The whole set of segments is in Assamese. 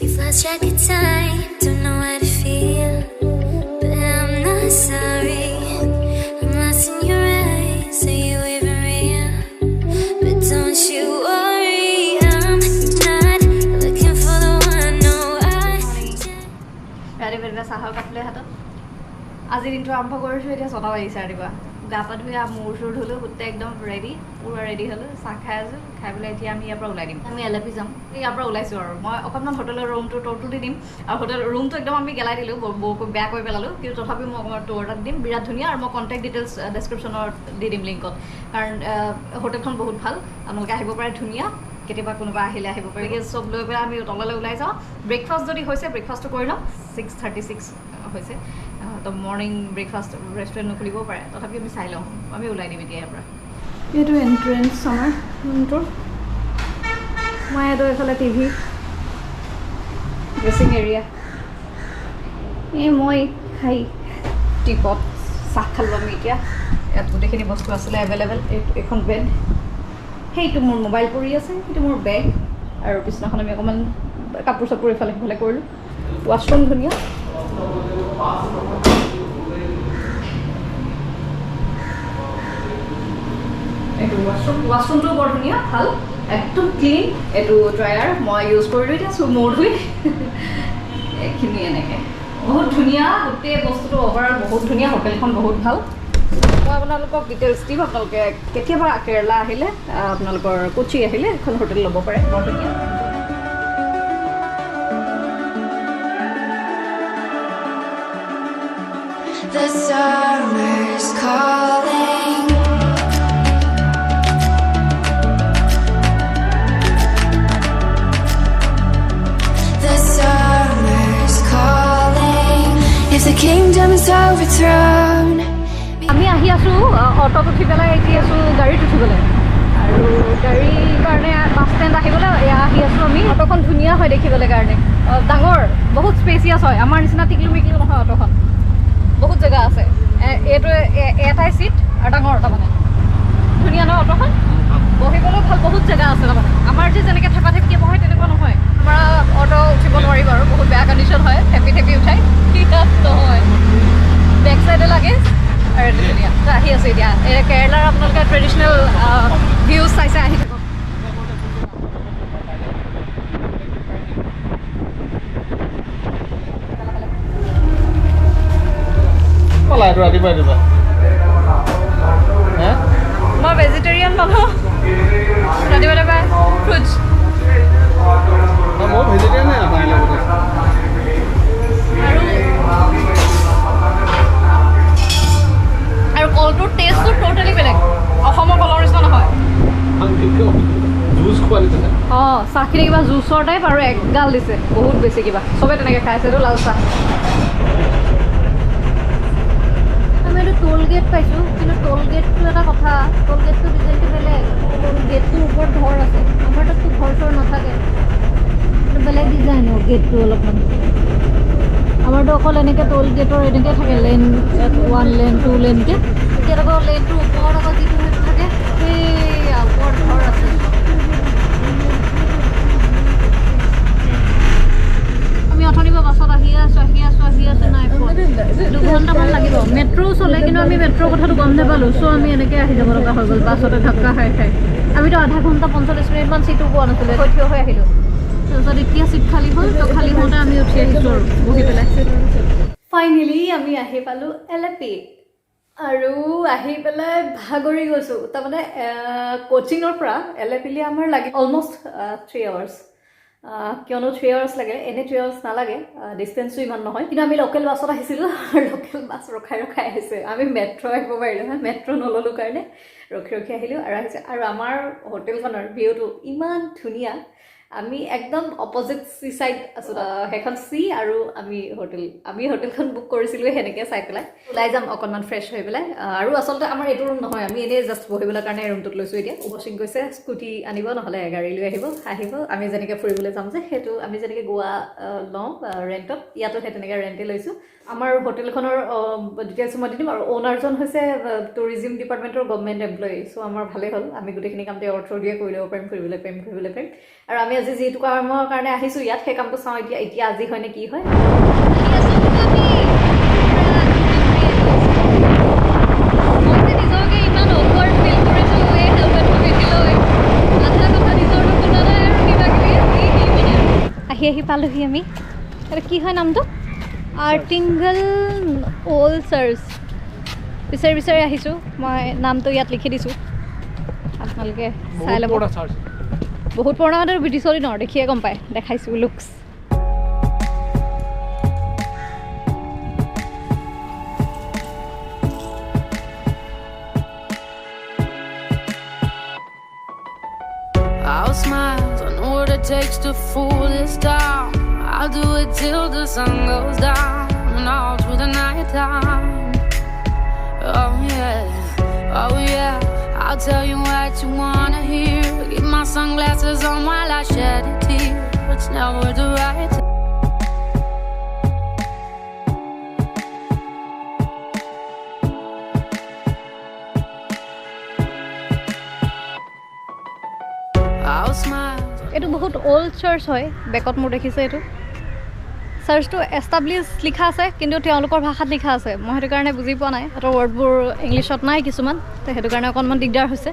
We've lost track of time, don't know how to feel, but I'm not sorry. I'm lost in your eyes, are you even real? But don't you worry, I'm not looking for the one, no I ৰাতিপুৱা চাহৰ কাপ লৈ হাতত আজিৰ দিনটো আৰম্ভ কৰিছোঁ এতিয়া 6টা বাজিছে ৰাতিপুৱা গা পা ধুই মূৰ চুৰ ধুলোঁ গোটেই একদম ৰেডি পুৰা ৰেডি হ'লোঁ চাহ খাই আছোঁ খাই পেলাই এতিয়া আমি ইয়াৰ পৰা ওলাই দিম আমি LAP যাম ইয়াৰ পৰা ওলাইছোঁ আৰু মই অকণমান হোটেলৰ ৰুমটো ট'ৰটো দি দিম আৰু হোটেল ৰুমটো একদম আমি গেলাই দিলোঁ বেয়া কৰি পেলালোঁ কিন্তু তথাপিও মই অকণমান ট'ৰ এটাত দিম বিৰাট ধুনীয়া আৰু মই কণ্টেক্ট ডিটেইলছ ডেছক্ৰিপশ্যনত দি দিম লিংকত কাৰণ হোটেলখন বহুত ভাল আপোনালোকে আহিব পাৰে ধুনীয়া কেতিয়াবা কোনোবা আহিলে আহিব পাৰে চব লৈ পেলাই আমি তললৈ ওলাই যাওঁ ব্ৰেকফাষ্ট যদি হৈছে ব্ৰেকফাষ্টটো কৰি লওঁ 6:36 হৈছে তো মৰ্ণিং ব্ৰেকফাষ্ট ৰেষ্টুৰেণ্ট নুখুলিব পাৰে তথাপি আমি চাই লওঁ আমি ওলাই দিম এতিয়া ইয়াৰ পৰা এইটো এণ্ট্ৰেঞ্চ আমাৰ ৰুমটোৰ মই এইটো এইফালে টিভি ড্ৰেছিং এৰিয়া এই মই খাই টিপত চাহ খালোঁ আমি এতিয়া ইয়াত গোটেইখিনি বস্তু আছিলে এভেইলেবল এইখন বেড সেইটো মোৰ মোবাইল পৰি আছে সেইটো মোৰ বেগ আৰু বিছনাখন আমি অকণমান কাপোৰ চাপোৰ ইফালে সিফালে কৰিলোঁ ৱাছৰুম ধুনীয়া এইটো ৱাছৰুমটো বৰ ধুনীয়া ভাল একদম ক্লিন এইটো ড্ৰায়াৰ মই ইউজ কৰিলোঁ এতিয়া মূৰ ধুই এইখিনি এনেকৈ বহুত ধুনীয়া গোটেই বস্তুটো অভাৰঅল বহুত ধুনীয়া হোটেলখন বহুত ভাল মই আপোনালোকক ডিটেইলছ দিম আপোনালোকে কেতিয়াবা কেৰেলা আহিলে আপোনালোকৰ কোচি আহিলে এখন হোটেল ল'ব পাৰে বৰ ধুনীয়া The summer's calling. The summer's calling. If the kingdom is overthrown. আমি আহি আছোঁ অটোত উঠি পেলাই এতিয়া আছোঁ গাড়ীত উঠিবলৈ আৰু গাড়ীৰ কাৰণে বাছ ষ্টেণ্ড আহিবলৈ এয়া আহি আছোঁ আমি অটোখন ধুনীয়া হয় দেখিবলৈ কাৰণে ডাঙৰ বহুত স্পেচিয়াছ হয় আমাৰ নিচিনা টিকলু মিকলু নহয় অটোখন বহুত জেগা আছে এইটো এটাই চিট আৰু ডাঙৰ তাৰমানে ধুনীয়া নহয় অটোখন বহিবলৈও ভাল বহুত জেগা আছে তাৰমানে আমাৰ যে যেনেকৈ থেপা থেপিকৈ বহে তেনেকুৱা নহয় আমাৰ অটো উঠিব নোৱাৰি বাৰু বহুত বেয়া কণ্ডিশ্যন হয় থেপি থেপি উঠাই নহয় বেক চাইডে লাগে আৰু ধুনীয়া আহি আছে এতিয়া কেৰেলাৰ আপোনালোকে ট্ৰেডিশ্যনেল ভিউজ চাইছে আহি থাকক মই ভেজিটেৰিয়ান মানুহ ৰাতিপুৱা ফ্ৰুটছ আৰু কলটোৰ টেষ্টটো ট'টেলি বেলেগ অসমৰ কলৰ নিচিনা নহয় অঁ চাহখিনি কিবা জুচৰ টাইপ আৰু একগাল দিছে বহুত বেছি কিবা চবে তেনেকৈ খাইছেতো লাল চাহ আমি এইটো টোল গেট পাইছোঁ কিন্তু টোল গেটটো এটা কথা টোল গেটটো ডিজাইনটো বেলেগ টোল গেটটোৰ ওপৰত ঘৰ আছে আমাৰ তাততো ঘৰ চৰ নাথাকে কিন্তু বেলেগ ডিজাইনৰ গেটটো অলপমান আমাৰতো অকল এনেকৈ টোল গেটৰ এনেকৈ থাকে লেন 1 লেন 2 লেনকৈ এতিয়া আকৌ লেনটোৰ ওপৰত আকৌ যিটো সেইটো থাকে সেই ওপৰত ঘৰ আছে আমি অথনিৰ পৰা বাছত আহি আছোঁ নাই 2 ঘণ্টামান লাগিব মেট্ৰ' চলে কিন্তু আমি মেট্ৰ'ৰ কথাটো গম নাপালোঁ চ' আমি এনেকৈ আহি যাব লগা হৈ গ'ল বাছতে ধাক্কা খাই আমিতো আধা ঘণ্টা 45 মিনিটমান চিটো পোৱা নাছিলে থিয় হৈ আহিলোঁ তাৰপিছত এতিয়া চিট খালী হ'ল তো খালী হওঁতে আমি উঠি আহিছোঁ আৰু বহি পেলাই ফাইনেলি আমি আহি পালোঁ LAP আৰু আহি পেলাই ভাগৰি গৈছোঁ তাৰমানে কোচিঙৰ পৰা LAPলৈ আমাৰ লাগে অলমষ্ট 3 আৱাৰ্ছ কিয়নো 3 আৱাৰ্ছ লাগে এনেই 3 আৱাৰ্ছ নালাগে ডিষ্টেঞ্চো ইমান নহয় কিন্তু আমি লোকেল বাছত আহিছিলোঁ আৰু লোকেল বাছ ৰখাই আহিছে আমি মেট্ৰ' আহিব পাৰিলোঁ মেট্ৰ' নল'লোঁ কাৰণে ৰখি আহিলোঁ আৰু আহিছে আৰু আমাৰ হোটেলখনৰ ভিউটো ইমান ধুনীয়া আমি একদম অপজিট চি চাইড আছোঁ সেইখন চি আৰু আমি হোটেলখন বুক কৰিছিলোঁ সেনেকৈ চাই পেলাই ওলাই যাম অকণমান ফ্ৰেছ হৈ পেলাই আৰু আচলতে আমাৰ এইটো ৰুম নহয় আমি এনেই জাষ্ট বহিবলৈ কাৰণে ৰুমটোত লৈছোঁ এতিয়া ৱাশ্বিং গৈছে স্কুটি আনিব নহ'লে গাড়ী লৈ আহিব আমি যেনেকৈ ফুৰিবলৈ যাম যে সেইটো আমি যেনেকৈ গোৱা লওঁ ৰেণ্টত ইয়াতো সেই তেনেকৈ ৰেণ্টে লৈছোঁ আমাৰ হোটেলখনৰ ডিটেইলছ মই দি দিম আৰু অ'নাৰজন হৈছে টুৰিজিম ডিপাৰ্টমেণ্টৰ গভৰ্ণমেণ্ট এমপ্লয়ী চ' আমাৰ ভালেই হ'ল আমি গোটেইখিনি কাম তেওঁৰ থ্ৰু দিয়ে কৰি ল'ব পাৰিম ফুৰিবলৈ পাৰিম আৰু আমি আজি যিটো কামৰ কাৰণে আহিছোঁ ইয়াত সেই কামটো চাওঁ এতিয়া আজি হয় নে কি হয় আহি পালোহি আমি এটা কি হয় নামটো আৰ্টিংগল অল্ড চাৰ্চ বিচাৰি আহিছোঁ মই নামটো ইয়াত লিখি দিছোঁ আপোনালোকে চাই ল'ব বহুত পুৰণা মানে ব্ৰিটিছৰ দিনৰ দেখিয়ে গম পায় দেখাইছোঁ looks I'll smile, I know what it takes to fool this town. I'll do it till the sun goes down and all through the night time. Oh yeah, I'll tell you what you wanna hear. Keep my sunglasses on while I shed a tear. It's never the right time. I'll smile. এইটো বহুত অল্ড চাৰ্চ হয় বেকত মোৰ দেখিছে এইটো চাৰ্চটো এষ্টাব্লিছ লিখা আছে কিন্তু তেওঁলোকৰ ভাষাত লিখা আছে মই সেইটো কাৰণে বুজি পোৱা নাই সিহঁতৰ ৱৰ্ডবোৰ ইংলিছত নাই কিছুমান তো সেইটো কাৰণে অকণমান দিগদাৰ হৈছে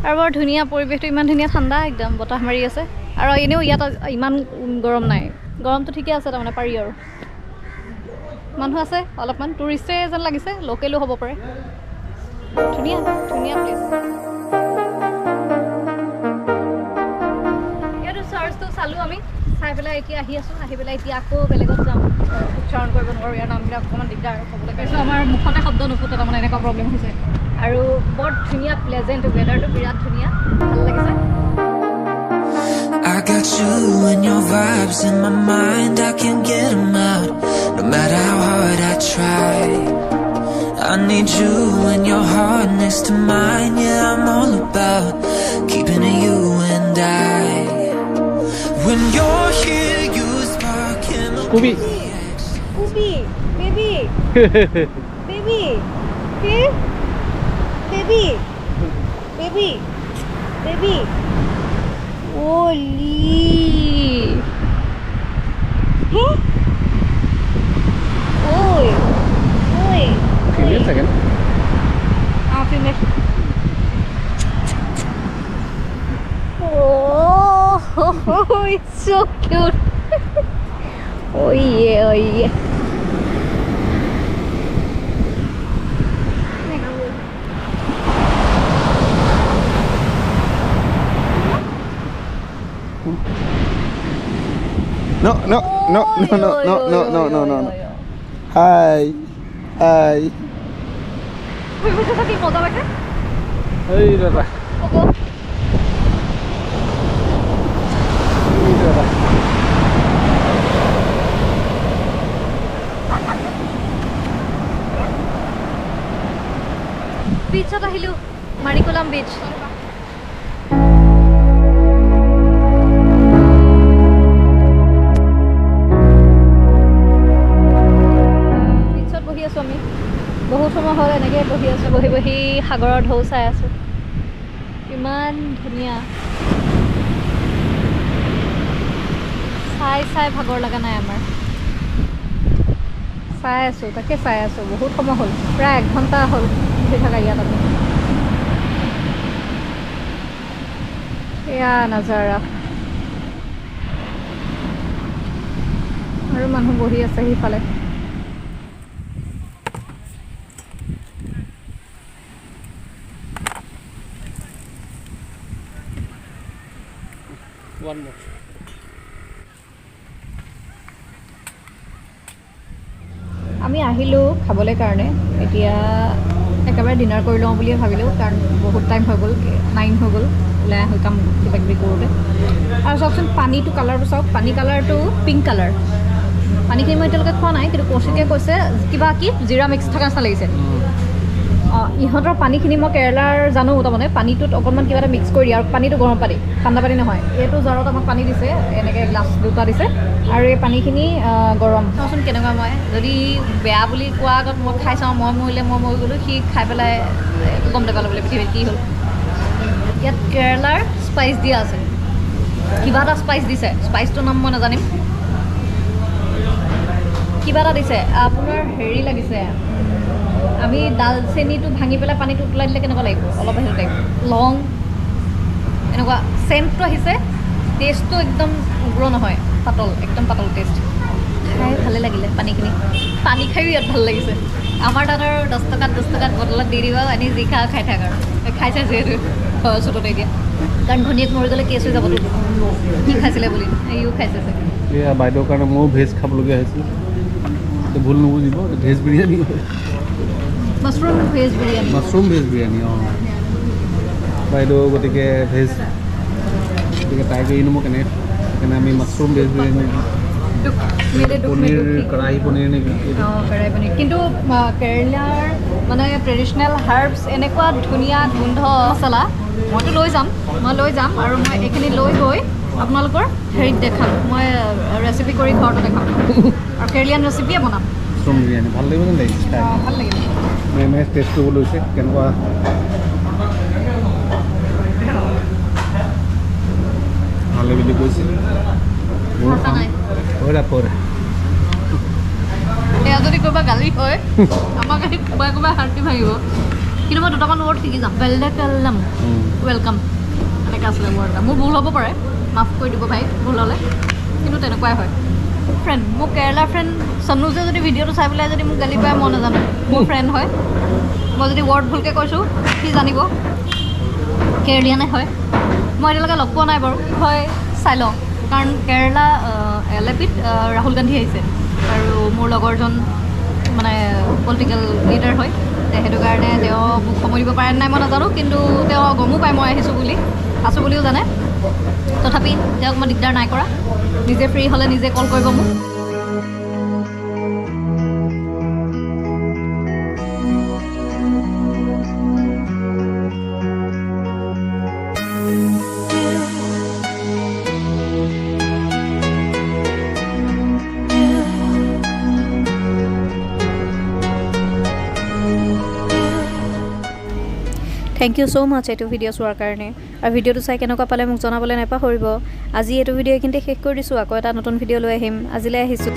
আৰু বৰ ধুনীয়া পৰিৱেশটো ইমান ধুনীয়া ঠাণ্ডা একদম বতাহ মাৰি আছে আৰু এনেও ইয়াত ইমান গৰম নাই গৰমটো ঠিকে আছে তাৰমানে পাৰি আৰু মানুহ আছে অলপমান টুৰিষ্টে যেন লাগিছে লোকেলো হ'ব পাৰে ধুনীয়া ধুনীয়া প্লেচ চালোঁ আমি চাই পেলাই এতিয়া আহি আছোঁ আহি পেলাই এতিয়া আকৌ বেলেগত যাম উচ্চাৰণ কৰিব নোৱাৰোঁ ইয়াৰ নামবিলাক অকণমান দিগদাৰ ক'বলৈ পাইছোঁ আমাৰ মুখতে শব্দ নুফুটে তাৰমানে এনেকুৱা প্ৰব্লেম হৈছে আৰু বৰ ধুনীয়া প্লেজেণ্ট ৱেডাৰটো বিৰাট ধুনীয়া ভাল লাগিছে I got you and your vibes in my mind, I can't get them out, no matter how hard I try. I need you and your heart next to mine, yeah, I'm all about keeping it you and I. When you're here, you spark Scooby. Scooby, baby, baby, okay, baby, baby, baby. Holy, huh? Oi, oi. Give me a second. Few minutes. Oh, it's so cute. Oh yeah, oh yeah. No. Hi. Hey, Dada. Beachত আহিলো মাৰিকলাম beach beachত বহি আছো আমি বহুত সময় হ'ল এনেকৈ বহি আছো বহি সাগৰৰ ঢৌ চাই আছো ইমান ধুনীয়া চাই ভাগৰ লগা নাই আমাৰ চাই আছো বহুত সময় হ'ল প্ৰায় 1 ঘণ্টা হ'ল বহি থকা ইয়াত আমি এয়া নাজাৰা আৰু মানুহ বহি আছে সিফালে One more. আমি আহিলোঁ খাবলৈ কাৰণে এতিয়া একেবাৰে ডিনাৰ কৰি লওঁ বুলিয়ে ভাবিলোঁ কাৰণ বহুত টাইম হৈ গ'ল 9 হৈ গ'ল ওলাই আহি কাম কিবা কিবি কৰোঁতে আৰু চাওকচোন পানীটো কালাৰটো চাওক পানী কালাৰটো পিংক কালাৰ পানীখিনি মই এতিয়ালৈকে খোৱা নাই কিন্তু কৌশিকে কৈছে কিবা কি জিৰা মিক্স থকা নিচিনা লাগিছে ইহঁতৰ পানীখিনি মই কেৰেলাৰ জানো তাৰমানে পানীটোত অকণমান কিবা এটা মিক্স কৰি দিয়ে আৰু পানীটো গৰম পানী ঠাণ্ডা পানী নহয় এইটো জাৰত আমাক পানী দিছে এনেকৈ গ্লাছ দুটা দিছে আৰু এই পানীখিনি গৰম চাওঁচোন কেনেকুৱা মই যদি বেয়া বুলি কোৱা আগত মই খাই চাওঁ মই মৰি গ'লোঁ সি খাই পেলাই গম নাপালোঁ বোলে পৃথিৱীত কি হ'ল ইয়াত কেৰেলাৰ স্পাইচ দিয়া আছে কিবা এটা স্পাইচ দিছে, স্পাইচটোৰ নাম মই নাজানিম। কিবা এটা দিছে আপোনাৰ হেৰি লাগিছে, আমি দালচেনিটো ভাঙি পেলাই পানীটো উতলাই দিলে কেনেকুৱা লাগিব, অলপ সেইটো টাইপ লং এনেকুৱা চেণ্টটো আহিছে। টেষ্টটো একদম উগ্ৰ নহয়, পাতল, একদম পাতল টেষ্ট। খাই ভালে লাগিলে পানীখিনি, পানী খায়ো ইয়াত ভাল লাগিছে। আমাৰ তাত আৰু 10 টকাত বটলত দি দিবা, আনি যি খা খাই থাক আৰু খাইছে যিহেতু চুটতে এতিয়া, কাৰণ ঘনীয়েক মৰি গ'লে কেছ হৈ যাবতো কি খাইছিলে বুলি, ইও খাইছে চাগে। এয়া বাইদেউৰ কাৰণে ময়ো ভেজ খাবলগীয়া হৈছিল, ভুল নুবুজিব, veg biryani mushroom veg biryani. Mushroom veg biryani অঁ বাইদেউ, গতিকে ভেজ, গতিকে ট্ৰাই কৰি মোক কেনেকৈ, সেইকাৰণে আমি মাছৰুম ভেজ বিৰিয়ানী, পনীৰ কড়াহী পনীৰ নেকি? অঁ কড়াহী পনীৰ, কিন্তু কেৰেলাৰ মানে ট্ৰেডিশ্যনেল হাৰ্বছ এনেকুৱা ধুনীয়া গোন্ধ মছলা, মইতো লৈ যাম আৰু মই এইখিনি লৈ গৈ আপোনালোকৰ হেৰিত দেখাম, মই ৰেচিপি কৰি ঘৰতো দেখাম আৰু কেৰেলিয়ান ৰেচিপিয়ে বনাম। মাছৰুম বিৰিয়ানী ভাল লাগিব যেন লাগিছে খাই। অঁ ভাল লাগিব। মেমে টেষ্ট কৰিব লৈছে কেনেকুৱা ভালে বুলি কৈছে। ভাষা নাই। পৰে এয়া যদি ক'ৰবাত গালি হয় আমাক আহি কোবাই হাৰ্টি ভাঙিব, কিন্তু মই দুটামান ৱৰ্ড শিকি যাম। ৱেলকাম, ৱেলকাম এনেকৈ আছিলে ৱৰ্ড এটা। মোৰ ভুল হ'ব পাৰে, মাফ কৰি দিব ভাই ভুল হ'লে, কিন্তু তেনেকুৱাই হয়। ফ্ৰেণ্ড, মোৰ কেৰেলাৰ ফ্ৰেণ্ড চনুজে যদি ভিডিঅ'টো চাই পেলাই যদি মোক গালি পায়, মই নাজানো, মোৰ ফ্ৰেণ্ড হয়। মই যদি ৱৰ্ড ভুলকৈ কৈছোঁ সি জানিব কেৰেলিয়ানে হয়। মই এতিয়ালৈকে লগ পোৱা নাই বাৰু, হয় চাই লওঁ, কাৰণ কেৰেলা এলেপিত ৰাহুল গান্ধী আহিছে আৰু মোৰ লগৰজন মানে পলিটিকেল লিডাৰ হয়, সেইটো কাৰণে তেওঁ মোক সময় দিব পাৰে নাই মই নাজানো, কিন্তু তেওঁ গমো পায় মই আছোঁ বুলিও জানে। তথাপি তেওঁক মই দিগদাৰ নাই কৰা, নিজে ফ্ৰী হ'লে নিজে কল কৰিব মোক। থেংক ইউ ছ' মাছ এইটো ভিডিঅ' চোৱাৰ কাৰণে, আৰু ভিডিঅ'টো চাই কেনেকুৱা পালে মোক জনাবলৈ নাপাহৰিব। আজি এইটো ভিডিঅ' এইখিনিতে শেষ কৰি দিছোঁ, আকৌ এটা নতুন ভিডিঅ' লৈ আহিম। আজিলৈ আহিছোঁ।